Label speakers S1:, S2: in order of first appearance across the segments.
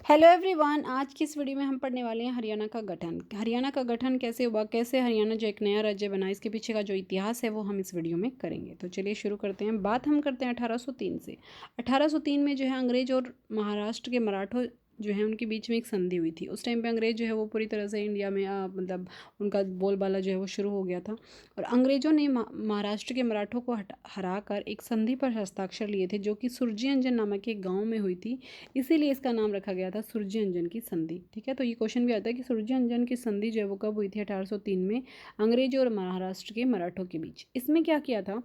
S1: Hello everyone, आज की इस वीडियो में हम पढ़ने वाले हैं हरियाणा का गठन। हरियाणा का गठन कैसे हुआ, कैसे हरियाणा जो एक नया राज्य बना, इसके पीछे का जो इतिहास है वो हम इस वीडियो में करेंगे। तो चलिए शुरू करते हैं। बात हम करते हैं 1803 से। 1803 में जो है अंग्रेज और महाराष्ट्र के मराठों जो है उनके बीच में एक संधि हुई थी। उस टाइम पे अंग्रेज जो है वो पूरी तरह से इंडिया में मतलब उनका बोलबाला जो है वो शुरू हो गया था। और अंग्रेजों ने महाराष्ट्र के मराठों को हरा कर एक संधि पर हस्ताक्षर लिए थे, जो कि सुरजी अंजन नामक एक गाँव में हुई थी। इसीलिए इसका नाम रखा गया था सुरजी अंजन की संधि। ठीक है, तो ये क्वेश्चन भी आता है कि सुरजी अंजन की संधि जो है वो कब हुई थी? 1803 में अंग्रेजों और महाराष्ट्र के मराठों के बीच। इसमें क्या किया था?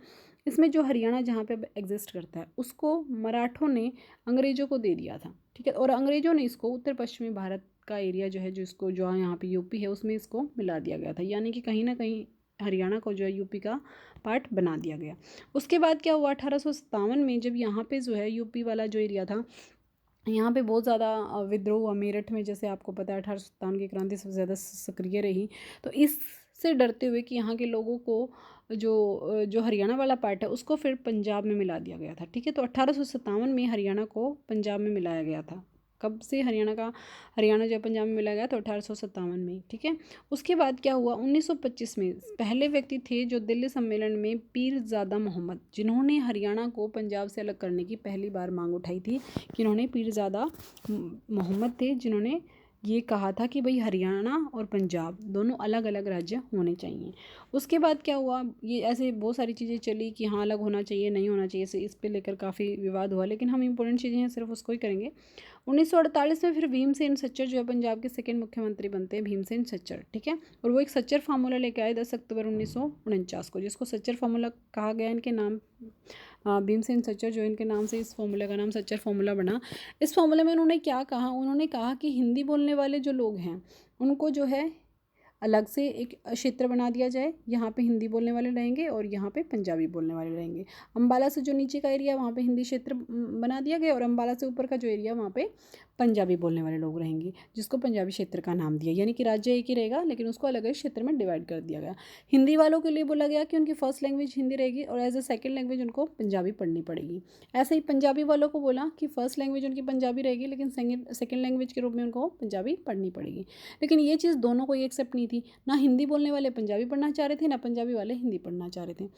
S1: इसमें जो हरियाणा जहाँ पे एग्जिस्ट करता है उसको मराठों ने अंग्रेजों को दे दिया था। ठीक है, और अंग्रेजों ने इसको उत्तर पश्चिमी भारत का एरिया जो है, जिसको जो यहाँ पे यूपी है, उसमें इसको मिला दिया गया था। यानी कि कहीं ना कहीं हरियाणा को जो है यूपी का पार्ट बना दिया गया। उसके बाद क्या हुआ? 1857 में जब यहाँ पे जो है यूपी वाला जो एरिया था, यहाँ पे बहुत ज़्यादा विद्रोह हुआ। मेरठ में जैसे आपको पता है 1857 की क्रांति सबसे ज़्यादा सक्रिय रही। तो इससे डरते हुए कि यहाँ के लोगों को जो जो हरियाणा वाला पार्ट है उसको फिर पंजाब में मिला दिया गया था। ठीक है, तो 1857 में हरियाणा को पंजाब में मिलाया गया था। कब से हरियाणा जो पंजाब में मिला गया? तो 1857 में। ठीक है, उसके बाद क्या हुआ? 1925 में पहले व्यक्ति थे जो दिल्ली सम्मेलन में पीरजादा मोहम्मद, जिन्होंने हरियाणा को पंजाब से अलग करने की पहली बार मांग उठाई थी। कि इन्होंने पीरजादा मोहम्मद थे जिन्होंने ये कहा था कि भाई हरियाणा और पंजाब दोनों अलग अलग राज्य होने चाहिए। उसके बाद क्या हुआ? ये ऐसे बहुत सारी चीज़ें चली कि हाँ अलग होना चाहिए, नहीं होना चाहिए, इस पे लेकर काफ़ी विवाद हुआ, लेकिन हम इंपॉर्टेंट चीज़ें हैं सिर्फ उसको ही करेंगे। 1948 में फिर भीमसेन सच्चर जो है पंजाब के सेकंड मुख्यमंत्री बनते हैं, भीमसेन सच्चर। ठीक है, और वो एक सच्चर फार्मूला लेके आए 10 अक्टूबर 1949 को, जिसको सच्चर फार्मूला कहा गया। इनके नाम भीमसेन सच्चर जो इनके नाम से इस फॉर्मूले का नाम सच्चर फॉर्मूला बना। इस फॉर्मूले में उन्होंने क्या कहा? उन्होंने कहा कि हिंदी बोलने वाले जो लोग हैं उनको जो है अलग से एक क्षेत्र बना दिया जाए। यहाँ पे हिंदी बोलने वाले रहेंगे और यहाँ पे पंजाबी बोलने वाले रहेंगे। अम्बाला से जो नीचे का एरिया वहाँ पे हिंदी क्षेत्र बना दिया गया, और अम्बाला से ऊपर का जो एरिया वहाँ पे पंजाबी बोलने वाले लोग रहेंगे, जिसको पंजाबी क्षेत्र का नाम दिया। यानी कि राज्य एक ही रहेगा लेकिन उसको अलग अलग क्षेत्र में डिवाइड कर दिया गया। हिंदी वालों के लिए बोला गया कि उनकी फर्स्ट लैंग्वेज हिंदी रहेगी और एज ए सेकेंड लैंग्वेज उनको पंजाबी पढ़नी पड़ेगी। ऐसे ही पंजाबी वालों को बोला कि फर्स्ट लैंग्वेज उनकी पंजाबी रहेगी लेकिन सेकेंड लैंग्वेज के रूप में उनको पंजाबी पढ़नी पड़ेगी। लेकिन ये चीज़ दोनों को एक्सेप्ट नहीं थी। ना हिंदी बोलने वाले पंजाबी पढ़ना चाह रहे थे, ना पंजाबी वाले हिंदी पढ़ना चाह रहे थे।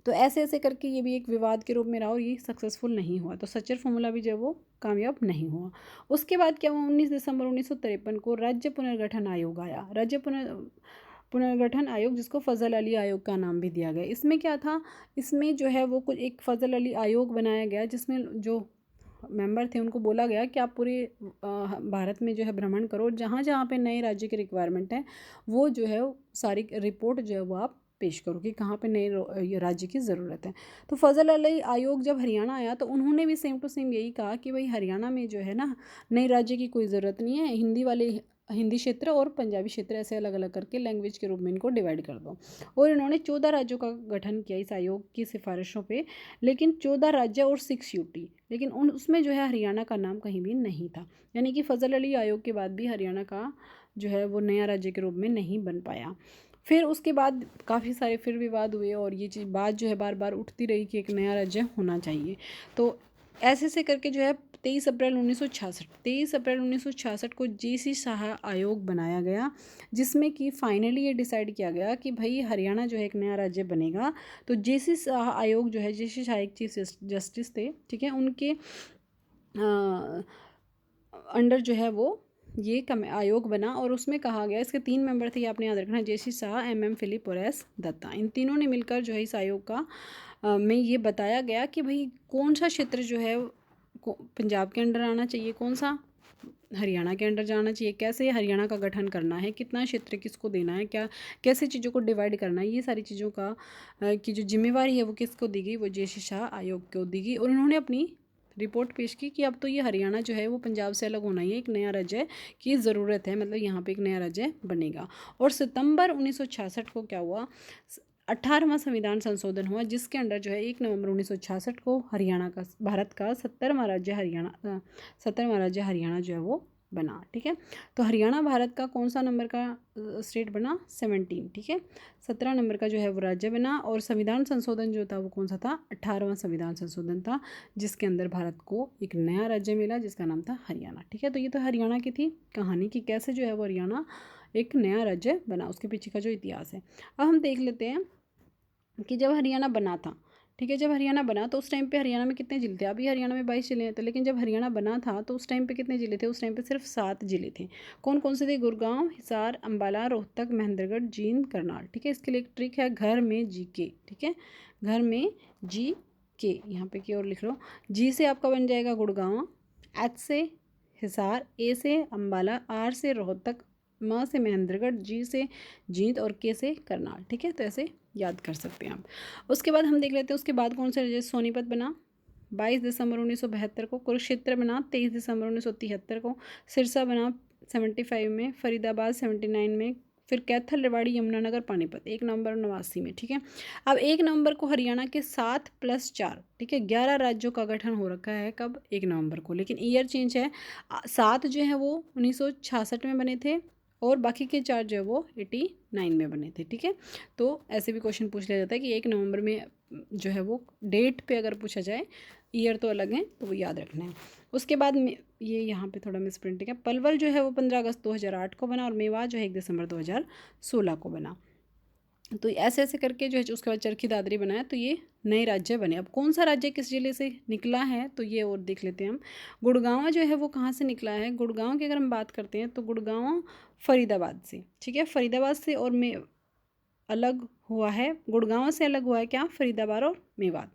S1: तो ऐसे ऐसे करके ये भी एक विवाद के रूप में रहा और ये सक्सेसफुल नहीं हुआ। तो सच्चर फॉर्मूला भी जो वो कामयाब नहीं हुआ। उसके बाद क्या हुआ? 19 दिसंबर 1953 को राज्य पुनर्गठन आयोग आया। राज्य पुनर्गठन आयोग, जिसको फ़ज़ल अली आयोग का नाम भी दिया गया। इसमें क्या था? इसमें जो है वो कुछ एक फ़ज़ल अली आयोग बनाया गया, जिसमें जो मेंबर थे उनको बोला गया कि आप पूरे भारत में जो है भ्रमण करो, जहाँ जहाँ पे नए राज्य की रिक्वायरमेंट है वो जो है सारी रिपोर्ट जो है वो आप पेश करो कि कहाँ पे नए राज्य की ज़रूरत है। तो फ़ज़ल अली आयोग जब हरियाणा आया तो उन्होंने भी सेम टू सेम यही कहा कि भाई हरियाणा में जो है ना नए राज्य की कोई ज़रूरत नहीं है, हिंदी क्षेत्र और पंजाबी क्षेत्र ऐसे अलग अलग करके लैंग्वेज के रूप में इनको डिवाइड कर दो। और इन्होंने 14 राज्यों का गठन किया इस आयोग की सिफारिशों पे, लेकिन 14 राज्य और 6 यूटी, लेकिन उसमें जो है हरियाणा का नाम कहीं भी नहीं था। यानी कि फ़ज़ल अली आयोग के बाद भी हरियाणा का जो है वो नया राज्य के रूप में नहीं बन पाया। फिर उसके बाद काफ़ी सारे फिर विवाद हुए और ये चीज़ बात जो है बार बार उठती रही कि एक नया राज्य होना चाहिए। तो ऐसे से करके जो है 23 अप्रैल 1966 को JC शाह आयोग बनाया गया, जिसमें कि फाइनली ये डिसाइड किया गया कि भाई हरियाणा जो है एक नया राज्य बनेगा। तो JC शाह आयोग जो है, JC शाह एक चीफ जस्टिस थे, ठीक है, उनके अंडर जो है वो ये आयोग बना। और उसमें कहा गया, इसके 3 मेंबर थे, ये आपने याद रखना, JC शाह, MM फिलिप और S दत्ता। इन तीनों ने मिलकर जो है इस आयोग का में ये बताया गया कि भाई कौन सा क्षेत्र जो है पंजाब के अंडर आना चाहिए, कौन सा हरियाणा के अंडर जाना चाहिए, कैसे हरियाणा का गठन करना है, कितना क्षेत्र किसको देना है, क्या कैसे चीज़ों को डिवाइड करना है, ये सारी चीज़ों का की जो जिम्मेवारी है वो किसको दी गई? वो JC शाह आयोग को दी गई। और उन्होंने अपनी रिपोर्ट पेश की कि अब तो ये हरियाणा जो है वो पंजाब से अलग होना ही है, एक नया राज्य की ज़रूरत है, मतलब यहाँ पे एक नया राज्य बनेगा। और सितंबर 1966 को क्या हुआ? 18वां संविधान संशोधन हुआ, जिसके अंडर जो है 1 नवंबर 1966 को हरियाणा का, भारत का 70वां राज्य हरियाणा जो है वो बना। ठीक है, तो हरियाणा भारत का कौन सा नंबर का स्टेट बना? 17। ठीक है, 17 नंबर का जो है वो राज्य बना। और संविधान संशोधन जो था वो कौन सा था? 18वां संविधान संशोधन था, जिसके अंदर भारत को एक नया राज्य मिला जिसका नाम था हरियाणा। ठीक है, तो ये तो हरियाणा की थी कहानी कि कैसे जो है वो हरियाणा एक नया राज्य बना, उसके पीछे का जो इतिहास है। अब हम देख लेते हैं कि जब हरियाणा बना था, ठीक है, जब हरियाणा बना तो उस टाइम पे हरियाणा में कितने जिले थे? अभी हरियाणा में 22 जिले हैं, तो लेकिन जब हरियाणा बना था तो उस टाइम पे कितने जिले थे? उस टाइम पे सिर्फ 7 जिले थे। कौन कौन से थे? गुड़गांव, हिसार, अंबाला, रोहतक, महेंद्रगढ़, जींद, करनाल। ठीक है, इसके लिए एक ट्रिक है, घर में जी के। ठीक है, घर में जी के, यहाँ पे की और लिख लो। जी से आपका बन जाएगा गुड़गांव, एच से हिसार, ए से अंबाला, आर से रोहतक, म से महेंद्रगढ़, जी से जींद और के से करनाल। ठीक है, तो ऐसे याद कर सकते हैं आप। उसके बाद हम देख लेते हैं उसके बाद कौन सा राज्य? सोनीपत बना 22 दिसंबर 1972 को, कुरुक्षेत्र बना 23 दिसंबर 1973 को, सिरसा बना 75 में, फरीदाबाद 79 में, फिर कैथल, रेवाड़ी, यमुनानगर, पानीपत 1 नवंबर 89 में। ठीक है, अब 1 नवंबर को हरियाणा के 7 + 4, ठीक है, 11 राज्यों का गठन हो रखा है। कब? 1 नवंबर को, लेकिन ईयर चेंज है। 7 जो है वो 1966 में बने थे और बाकी के 4 जो है वो 89 में बने थे। ठीक है, तो ऐसे भी क्वेश्चन पूछ लिया जाता है कि 1 नवंबर में जो है वो डेट पे अगर पूछा जाए, ईयर तो अलग है तो वो याद रखना है। उसके बाद में ये यहाँ पे थोड़ा मिस प्रिंटिंग है। पलवल जो है वो 15 अगस्त 2008 को बना और मेवात जो है 1 दिसंबर 2016 को बना। तो ऐसे ऐसे करके जो है उसके बाद चरखी दादरी बनाया, तो ये नए राज्य बने। अब कौन सा राज्य किस जिले से निकला है तो ये और देख लेते हैं हम। गुड़गांव जो है वो कहाँ से निकला है? गुड़गांव की अगर हम बात करते हैं तो गुड़गांव फरीदाबाद से। ठीक है, फरीदाबाद से और में अलग हुआ है, गुड़गांव से अलग हुआ है क्या? फरीदाबाद और मेवात।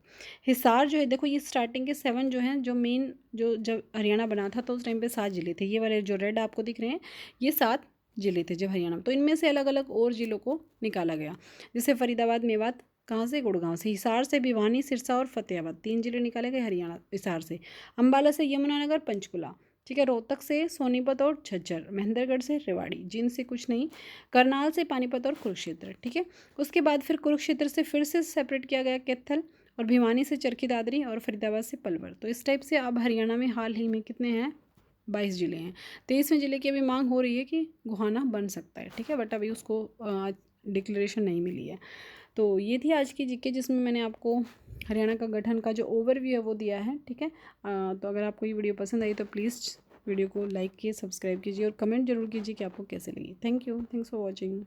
S1: हिसार जो है, देखो ये स्टार्टिंग के 7 जो हैं, जो मेन जो जब हरियाणा बना था तो उस टाइम पे 7 जिले थे। ये वाले जो रेड आपको दिख रहे हैं ये 7 जिले थे जब हरियाणा, तो इनमें से अलग अलग और जिलों को निकाला गया। जैसे फरीदाबाद, मेवात कहाँ से? गुड़गांव से। हिसार से भिवानी, सिरसा और फतेहाबाद 3 जिले निकाले गए हरियाणा हिसार से। अंबाला से यमुनानगर, पंचकुला। ठीक है, रोहतक से सोनीपत और झज्जर, महेंद्रगढ़ से रेवाड़ी, जींद से कुछ नहीं, करनाल से पानीपत और कुरुक्षेत्र। ठीक है, उसके बाद फिर कुरुक्षेत्र से फिर से सेपरेट किया गया कैथल, और भिवानी से चरखी दादरी और फरीदाबाद से पलवल। तो इस टाइप से अब हरियाणा में हाल ही में कितने हैं? 22 जिले हैं। 23वें जिले की अभी मांग हो रही है कि गोहाना बन सकता है। ठीक है, बट अभी उसको डिक्लेरेशन नहीं मिली है। तो ये थी आज की जीके जिसमें मैंने आपको हरियाणा का गठन का जो ओवरव्यू है वो दिया है। ठीक है, तो अगर आपको ये वीडियो पसंद आई तो प्लीज़ वीडियो को लाइक कीजिए, सब्सक्राइब कीजिए और कमेंट जरूर कीजिए कि आपको कैसे लगी। Thank you, thanks for watching.